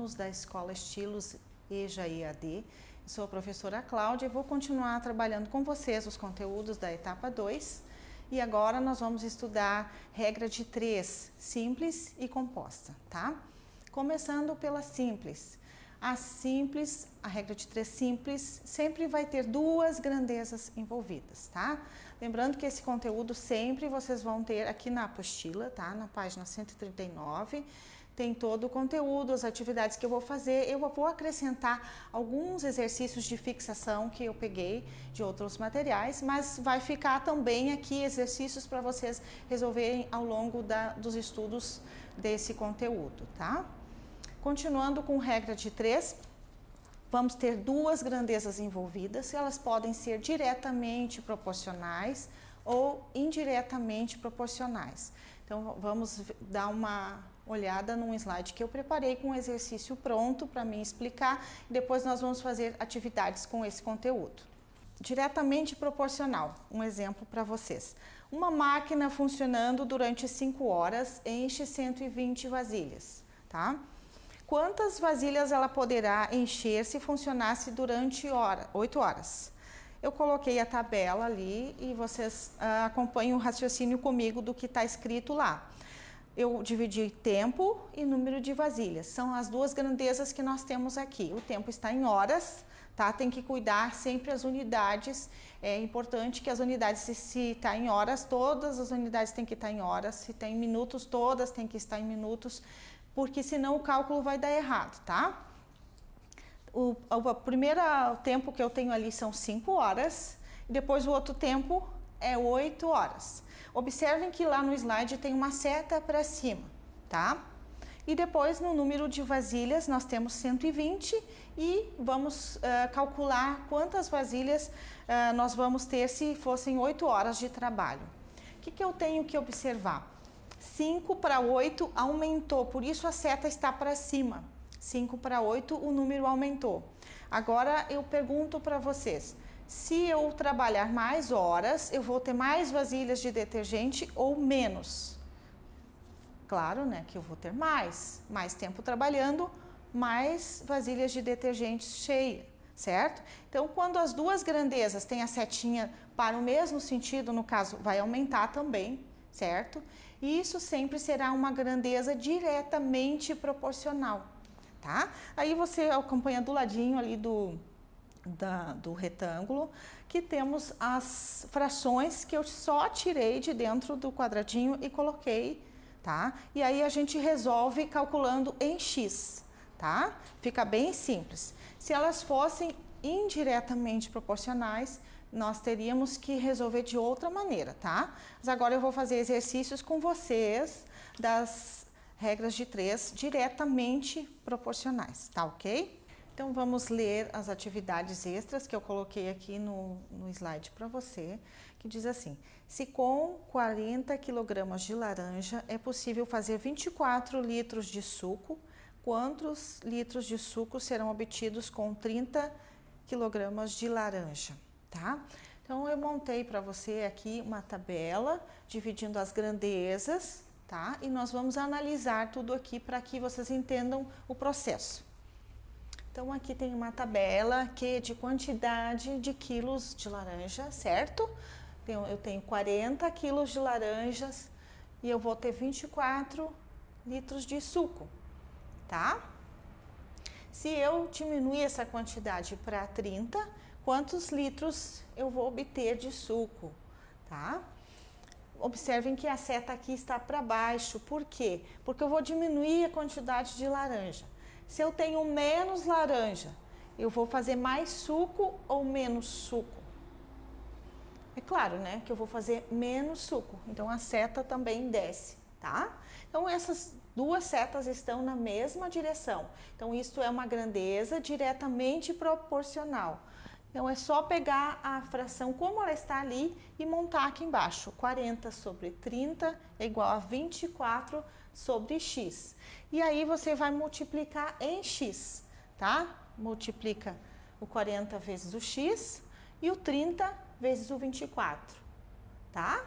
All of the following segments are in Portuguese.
alunos da Escola Estilos EJA EAD. Sou a professora Cláudia e vou continuar trabalhando com vocês os conteúdos da etapa 2. E agora nós vamos estudar regra de 3, simples e composta, tá? Começando pela simples. A regra de 3 simples, sempre vai ter duas grandezas envolvidas, tá? Lembrando que esse conteúdo sempre vocês vão ter aqui na apostila, tá? Na página 139, tem todo o conteúdo, as atividades que eu vou fazer. Eu vou acrescentar alguns exercícios de fixação que eu peguei de outros materiais, mas vai ficar também aqui exercícios para vocês resolverem ao longo dos estudos desse conteúdo, tá? Continuando com regra de 3, vamos ter duas grandezas envolvidas, elas podem ser diretamente proporcionais ou indiretamente proporcionais. Então vamos dar uma olhada num slide que eu preparei com um exercício pronto para me explicar e depois nós vamos fazer atividades com esse conteúdo. Diretamente proporcional, um exemplo para vocês. Uma máquina funcionando durante 5 horas enche 120 vasilhas, tá? Quantas vasilhas ela poderá encher se funcionasse durante 8 horas? Eu coloquei a tabela ali e vocês acompanhem o raciocínio comigo do que está escrito lá. Eu dividi tempo e número de vasilhas. São as duas grandezas que nós temos aqui. O tempo está em horas, tá? Tem que cuidar sempre as unidades. É importante que as unidades, se está em horas, todas as unidades têm que estar em horas. Se tem minutos, todas têm que estar em minutos, porque senão o cálculo vai dar errado, tá? O primeiro tempo que eu tenho ali são 5 horas, e depois o outro tempo é 8 horas. Observem que lá no slide tem uma seta para cima, tá? E depois no número de vasilhas nós temos 120 e vamos calcular quantas vasilhas nós vamos ter se fossem 8 horas de trabalho. O que eu tenho que observar? 5 para 8 aumentou, por isso a seta está para cima. 5 para 8 o número aumentou. Agora eu pergunto para vocês, se eu trabalhar mais horas, eu vou ter mais vasilhas de detergente ou menos? Claro, né, que eu vou ter mais tempo trabalhando, mais vasilhas de detergente cheias, certo? Então, quando as duas grandezas têm a setinha para o mesmo sentido, no caso, vai aumentar também, certo? E isso sempre será uma grandeza diretamente proporcional, tá? Aí você acompanha do ladinho ali do retângulo, que temos as frações que eu só tirei de dentro do quadradinho e coloquei, tá? E aí a gente resolve calculando em x, tá? Fica bem simples. Se elas fossem indiretamente proporcionais, nós teríamos que resolver de outra maneira, tá? Mas agora eu vou fazer exercícios com vocês das regras de 3 diretamente proporcionais, tá ok? Então vamos ler as atividades extras que eu coloquei aqui no slide para você, que diz assim: se com 40 kg de laranja é possível fazer 24 litros de suco, quantos litros de suco serão obtidos com 30 kg de laranja, tá? Então eu montei para você aqui uma tabela dividindo as grandezas, tá? E nós vamos analisar tudo aqui para que vocês entendam o processo. Então aqui tem uma tabela que é de quantidade de quilos de laranja, certo? Eu tenho 40 quilos de laranjas e eu vou ter 24 litros de suco, tá? Se eu diminuir essa quantidade para 30, quantos litros eu vou obter de suco, tá? Observem que a seta aqui está para baixo, por quê? Porque eu vou diminuir a quantidade de laranja. Se eu tenho menos laranja, eu vou fazer mais suco ou menos suco? É claro, né, que eu vou fazer menos suco, então a seta também desce, tá? Então essas duas setas estão na mesma direção, então isso é uma grandeza diretamente proporcional. Então é só pegar a fração como ela está ali e montar aqui embaixo. 40 sobre 30 é igual a 24 sobre x. E aí você vai multiplicar em x, tá? Multiplica o 40 vezes o x e o 30 vezes o 24, tá?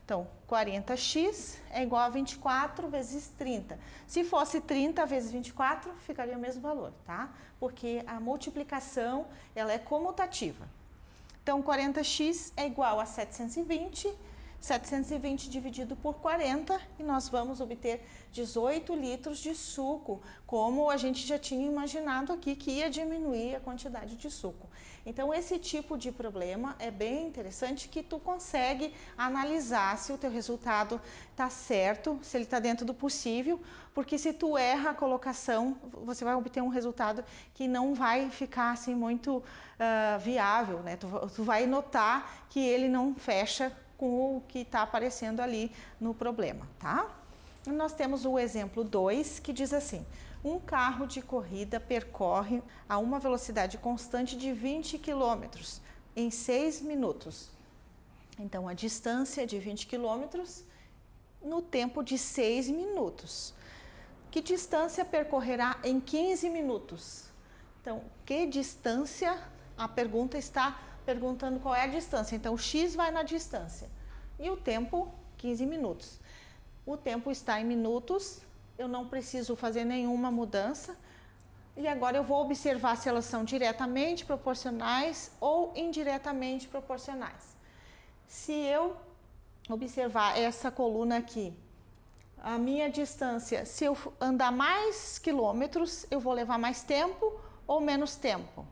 Então, 40x é igual a 24 vezes 30. Se fosse 30 vezes 24, ficaria o mesmo valor, tá? Porque a multiplicação, ela é comutativa. Então, 40x é igual a 720. 720 dividido por 40 e nós vamos obter 18 litros de suco, como a gente já tinha imaginado aqui que ia diminuir a quantidade de suco. Então esse tipo de problema é bem interessante, que tu consegue analisar se o teu resultado está certo, se ele está dentro do possível, porque se tu erra a colocação, você vai obter um resultado que não vai ficar assim muito viável, né? Tu vai notar que ele não fecha com o que está aparecendo ali no problema, tá? E nós temos o exemplo 2, que diz assim: um carro de corrida percorre a uma velocidade constante de 20 km em 6 minutos. Então, a distância de 20 km no tempo de 6 minutos. Que distância percorrerá em 15 minutos? Então, que distância? A pergunta está perguntando qual é a distância. Então, o x vai na distância. E o tempo, 15 minutos. O tempo está em minutos, eu não preciso fazer nenhuma mudança. E agora eu vou observar se elas são diretamente proporcionais ou indiretamente proporcionais. Se eu observar essa coluna aqui, a minha distância, se eu andar mais quilômetros, eu vou levar mais tempo ou menos tempo?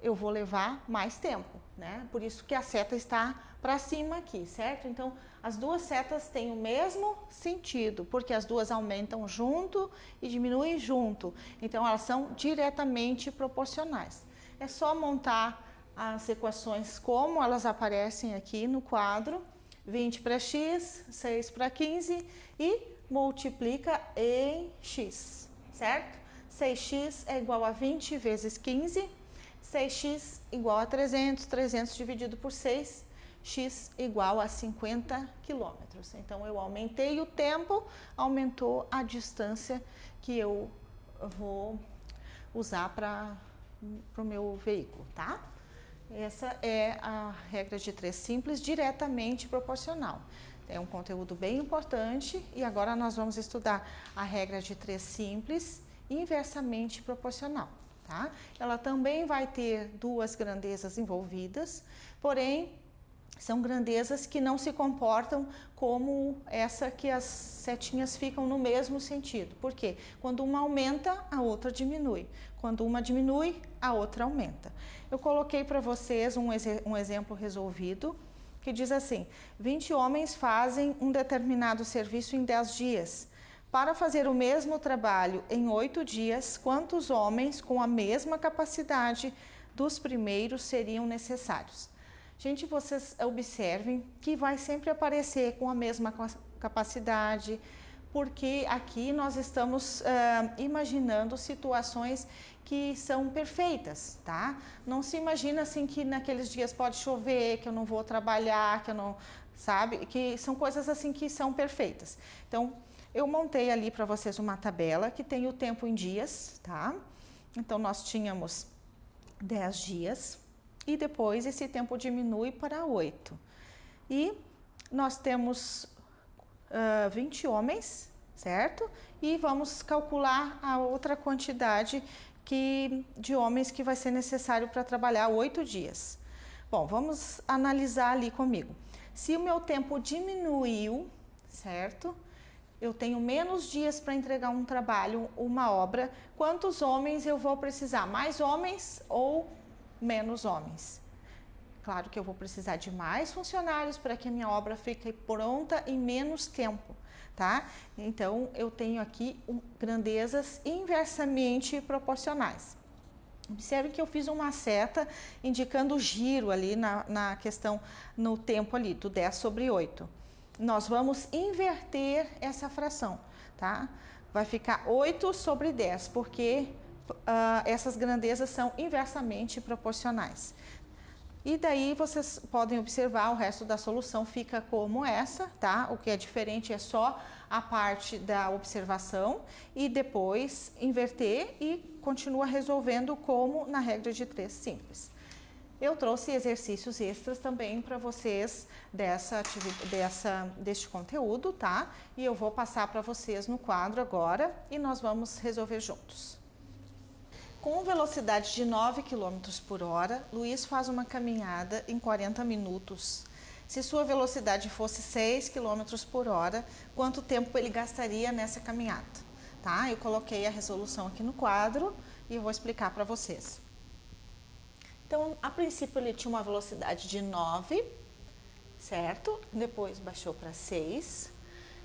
Eu vou levar mais tempo, né? Por isso que a seta está para cima aqui, certo? Então, as duas setas têm o mesmo sentido, porque as duas aumentam junto e diminuem junto. Então, elas são diretamente proporcionais. É só montar as equações como elas aparecem aqui no quadro. 20 para x, 6 para 15 e multiplica em x, certo? 6x é igual a 20 vezes 15, 6x igual a 300, 300 dividido por 6, x igual a 50 quilômetros. Então, eu aumentei o tempo, aumentou a distância que eu vou usar para o meu veículo, tá? Essa é a regra de 3 simples, diretamente proporcional. É um conteúdo bem importante e agora nós vamos estudar a regra de 3 simples, inversamente proporcional, tá? Ela também vai ter duas grandezas envolvidas, porém são grandezas que não se comportam como essa que as setinhas ficam no mesmo sentido. Por quê? Quando uma aumenta, a outra diminui. Quando uma diminui, a outra aumenta. Eu coloquei para vocês um exemplo resolvido que diz assim: 20 homens fazem um determinado serviço em 10 dias. Para fazer o mesmo trabalho em 8 dias, quantos homens com a mesma capacidade dos primeiros seriam necessários? Gente, vocês observem que vai sempre aparecer com a mesma capacidade, porque aqui nós estamos imaginando situações que são perfeitas, tá? Não se imagina assim que naqueles dias pode chover, que eu não vou trabalhar, que eu não, sabe? Que são coisas assim que são perfeitas. Então, eu montei ali para vocês uma tabela que tem o tempo em dias, tá? Então, nós tínhamos 10 dias. E depois esse tempo diminui para 8. E nós temos 20 homens, certo? E vamos calcular a outra quantidade de homens que vai ser necessário para trabalhar 8 dias. Bom, vamos analisar ali comigo. Se o meu tempo diminuiu, certo? Eu tenho menos dias para entregar um trabalho, uma obra. Quantos homens eu vou precisar? Mais homens ou menos homens? Claro que eu vou precisar de mais funcionários para que a minha obra fique pronta em menos tempo, tá? Então, eu tenho aqui grandezas inversamente proporcionais. Observe que eu fiz uma seta indicando o giro ali na questão, no tempo ali, do 10 sobre 8. Nós vamos inverter essa fração, tá? Vai ficar 8 sobre 10, porque essas grandezas são inversamente proporcionais. E daí vocês podem observar, o resto da solução fica como essa, tá? O que é diferente é só a parte da observação e depois inverter e continua resolvendo como na regra de 3 simples. Eu trouxe exercícios extras também para vocês deste conteúdo, tá? E eu vou passar para vocês no quadro agora e nós vamos resolver juntos. Com velocidade de 9 km por hora, Luiz faz uma caminhada em 40 minutos. Se sua velocidade fosse 6 km por hora, quanto tempo ele gastaria nessa caminhada? Tá? Eu coloquei a resolução aqui no quadro e eu vou explicar para vocês. Então, a princípio ele tinha uma velocidade de 9, certo? Depois baixou para 6.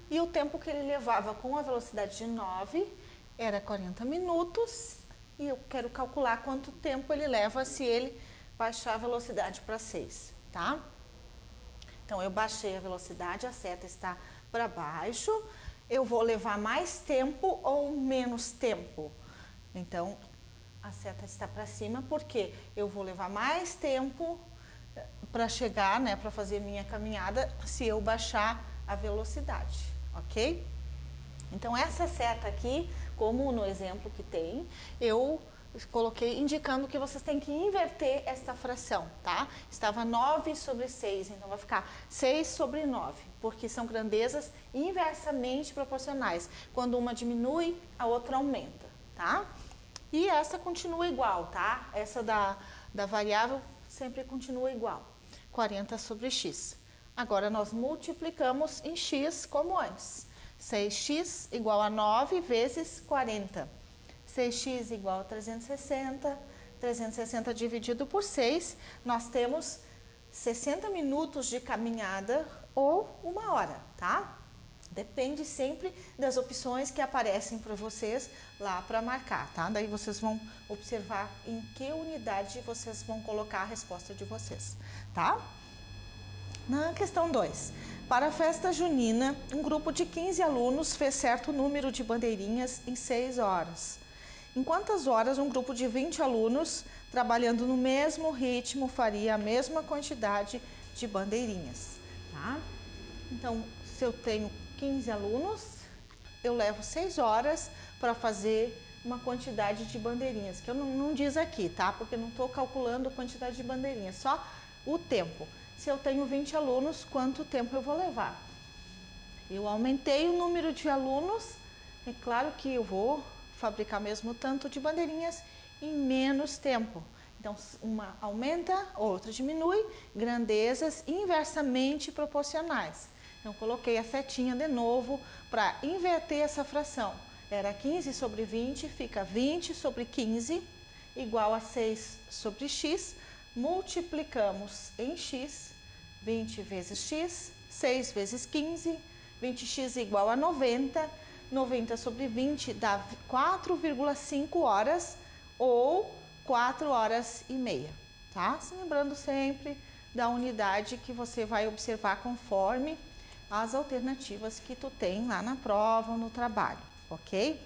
E o tempo que ele levava com a velocidade de 9 era 40 minutos. E eu quero calcular quanto tempo ele leva se ele baixar a velocidade para 6, tá? Então, eu baixei a velocidade, a seta está para baixo. Eu vou levar mais tempo ou menos tempo? Então, a seta está para cima porque eu vou levar mais tempo para chegar, né, para fazer minha caminhada se eu baixar a velocidade, ok? Então, essa seta aqui, como no exemplo que tem, eu coloquei indicando que vocês têm que inverter esta fração, tá? Estava 9 sobre 6, então vai ficar 6 sobre 9, porque são grandezas inversamente proporcionais. Quando uma diminui, a outra aumenta, tá? E essa continua igual, tá? Essa da variável sempre continua igual, 40 sobre x. Agora, nós multiplicamos em x como antes. 6x igual a 9 vezes 40. 6x igual a 360. 360 dividido por 6, nós temos 60 minutos de caminhada ou 1 hora, tá? Depende sempre das opções que aparecem para vocês lá para marcar, tá? Daí vocês vão observar em que unidade vocês vão colocar a resposta de vocês, tá? Na questão 2, para a festa junina, um grupo de 15 alunos fez certo número de bandeirinhas em 6 horas. Em quantas horas um grupo de 20 alunos, trabalhando no mesmo ritmo, faria a mesma quantidade de bandeirinhas? Tá? Então, se eu tenho 15 alunos, eu levo 6 horas para fazer uma quantidade de bandeirinhas, que eu não diz aqui, tá? Porque eu não estou calculando a quantidade de bandeirinhas, só o tempo. Se eu tenho 20 alunos, quanto tempo eu vou levar? Eu aumentei o número de alunos, é claro que eu vou fabricar mesmo tanto de bandeirinhas em menos tempo. Então, uma aumenta, outra diminui, grandezas inversamente proporcionais. Então, coloquei a setinha de novo para inverter essa fração. Era 15 sobre 20, fica 20 sobre 15, igual a 6 sobre x. Multiplicamos em x, 20 vezes x, 6 vezes 15, 20x igual a 90, 90 sobre 20 dá 4,5 horas ou 4 horas e meia, tá? Se lembrando sempre da unidade que você vai observar conforme as alternativas que tu tem lá na prova ou no trabalho, ok?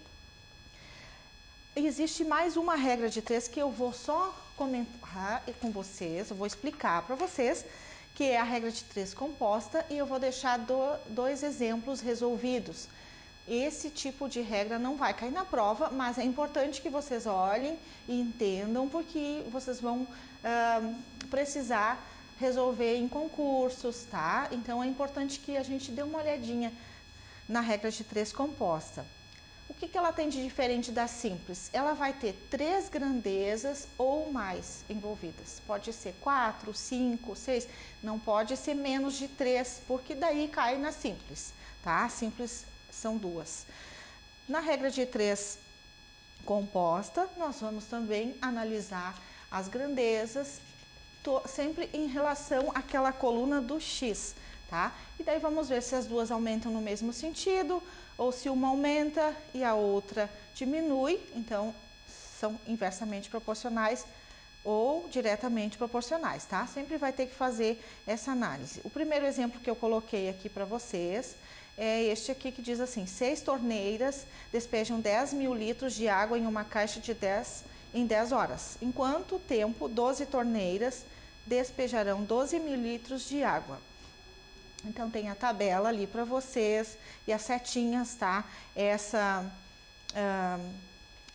Existe mais uma regra de 3 que eu vou só comentar com vocês, eu vou explicar para vocês, que é a regra de 3 composta, e eu vou deixar dois exemplos resolvidos. Esse tipo de regra não vai cair na prova, mas é importante que vocês olhem e entendam, porque vocês vão precisar resolver em concursos, tá? Então é importante que a gente dê uma olhadinha na regra de 3 composta. O que ela tem de diferente da simples? Ela vai ter 3 grandezas ou mais envolvidas. Pode ser 4, 5, 6, não pode ser menos de 3, porque daí cai na simples, tá? Simples são 2. Na regra de 3 composta, nós vamos também analisar as grandezas, sempre em relação àquela coluna do x, tá? E daí vamos ver se as duas aumentam no mesmo sentido, ou se uma aumenta e a outra diminui, então são inversamente proporcionais ou diretamente proporcionais, tá? Sempre vai ter que fazer essa análise. O primeiro exemplo que eu coloquei aqui para vocês é este aqui que diz assim: 6 torneiras despejam 10 mil litros de água em uma caixa de 10 em 10 horas. Em quanto tempo 12 torneiras despejarão 12 mil litros de água? Então tem a tabela ali para vocês e as setinhas, tá?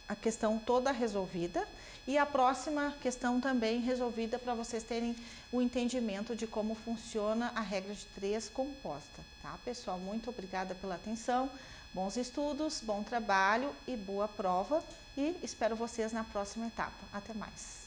A questão toda resolvida. E a próxima questão também resolvida para vocês terem o entendimento de como funciona a regra de 3 composta, tá, pessoal? Muito obrigada pela atenção, bons estudos, bom trabalho e boa prova, e espero vocês na próxima etapa. Até mais!